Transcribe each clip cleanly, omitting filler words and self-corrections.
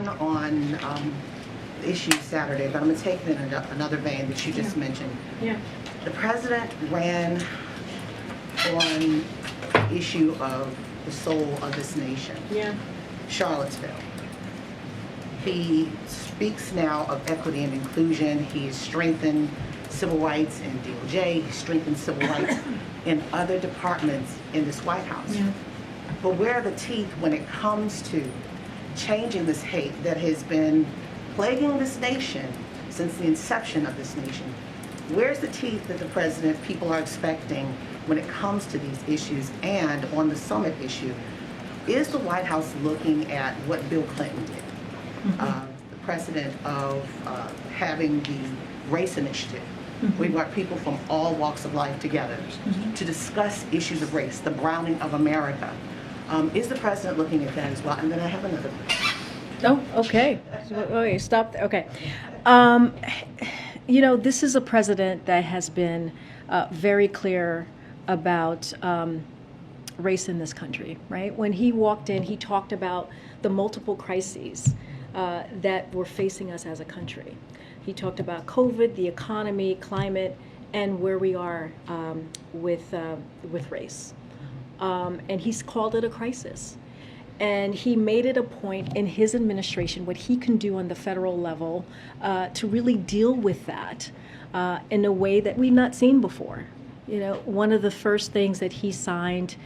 down on the issue Saturday, but I'm going to take it in another vein that you just mentioned. Yeah. The president ran on the issue of the soul of this nation, Yeah. Charlottesville. He speaks now of equity and inclusion. He has strengthened civil rights in DOJ. He's strengthened civil rights in other departments in this White House. Yeah. But where are the teeth when it comes to changing this hate that has been plaguing this nation since the inception of this nation? Where's the teeth that the president, people are expecting when it comes to these issues? And on the summit issue, is the White House looking at what Bill Clinton did? The precedent of having the race initiative. We brought people from all walks of life together to discuss issues of race, the browning of America. Is the president looking at that as well? And then I have another question. Oh, okay. Okay, stop there. Okay. This is a president that has been very clear about race in this country, right? When he walked in, he talked about the multiple crises that were facing us as a country. He talked about COVID, the economy, climate, and where we are with race. And he's called it a crisis. And he made it a point in his administration, what he can do on the federal level to really deal with that in a way that we've not seen before. One of the first things that he signed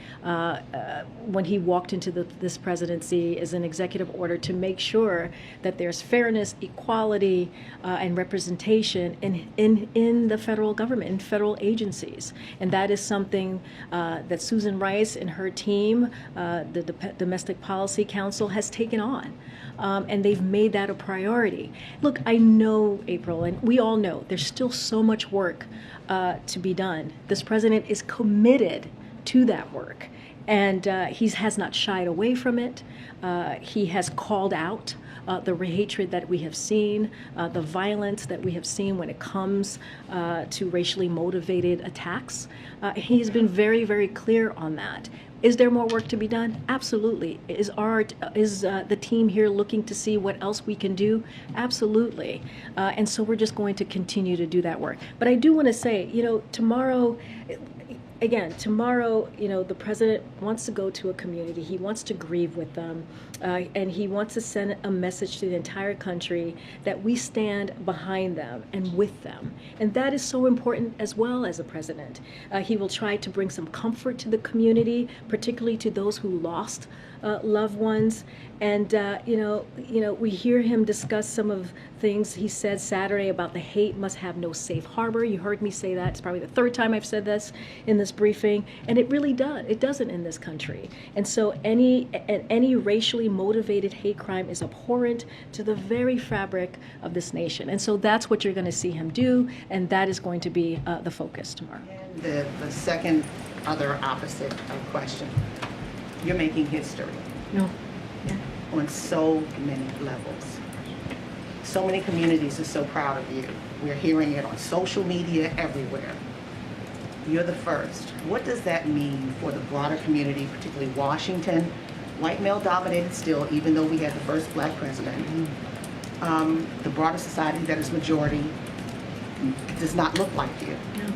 when he walked into this presidency is an executive order to make sure that there's fairness, equality, and representation in the federal government, in federal agencies. And that is something that Susan Rice and her team, the Domestic Policy Council, has taken on. And they've made that a priority. Look, I know, April, and we all know, there's still so much work to be done. This president is committed to that work, and he has not shied away from it. He has called out the hatred that we have seen, the violence that we have seen when it comes to racially motivated attacks. He's been very, very clear on that. Is there more work to be done? Absolutely. Is the team here looking to see what else we can do? Absolutely. And so we're just going to continue to do that work. But I do want to say, tomorrow, the president wants to go to a community. He wants to grieve with them. And he wants to send a message to the entire country that we stand behind them and with them. And that is so important as well as a president. He will try to bring some comfort to the community, particularly to those who lost loved ones. And, we hear him discuss some of things he said Saturday about the hate must have no safe harbor. You heard me say that. It's probably the third time I've said this in this briefing. And it really does. It doesn't in this country. And so any racially motivated hate crime is abhorrent to the very fabric of this nation. And so that's what you're going to see him do. And that is going to be the focus tomorrow. And the second other opposite question. You're making history. No. Yeah. On so many levels. So many communities are so proud of you. We're hearing it on social media everywhere. You're the first. What does that mean for the broader community, particularly Washington? White male dominated still, even though we had the first black president. The broader society that is majority does not look like you. No.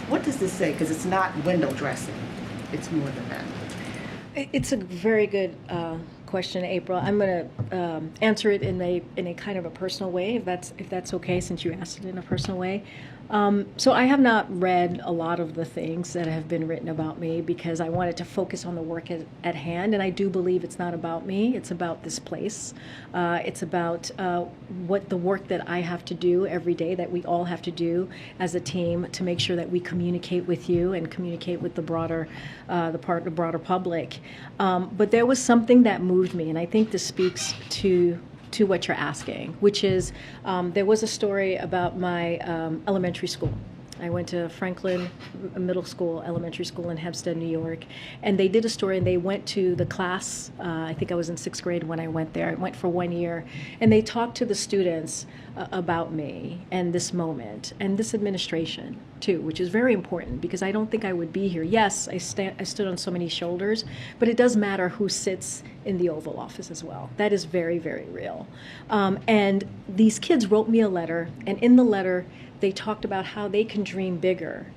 What does this say? Because it's not window dressing. It's more than that. It's a very good question, April. I'm going to answer it in a kind of a personal way, if that's okay, since you asked it in a personal way. So I have not read a lot of the things that have been written about me because I wanted to focus on the work at hand, and I do believe it's not about me. It's about this place. It's about what the work that I have to do every day, that we all have to do as a team to make sure that we communicate with you and communicate with the broader public. But there was something that moved me, and I think this speaks to what you're asking, which is there was a story about my elementary school. I went to Franklin Elementary School in Hempstead, New York, and they did a story, and they went to the class, I think I was in 6th grade when I went there. I went for 1 year, and they talked to the students about me and this moment and this administration too, which is very important because I don't think I would be here. Yes, I stood on so many shoulders, but it does matter who sits in the Oval Office as well. That is very, very real. And these kids wrote me a letter, and in the letter, they talked about how they can dream bigger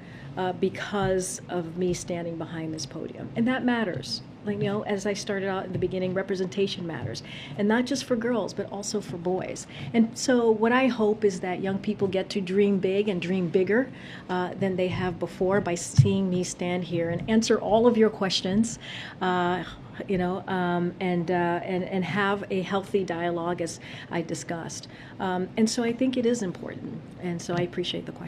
because of me standing behind this podium. And that matters. Like, as I started out in the beginning, representation matters. And not just for girls, but also for boys. And so what I hope is that young people get to dream big and dream bigger than they have before by seeing me stand here and answer all of your questions, and have a healthy dialogue as I discussed. And so I think it is important. And so I appreciate the question.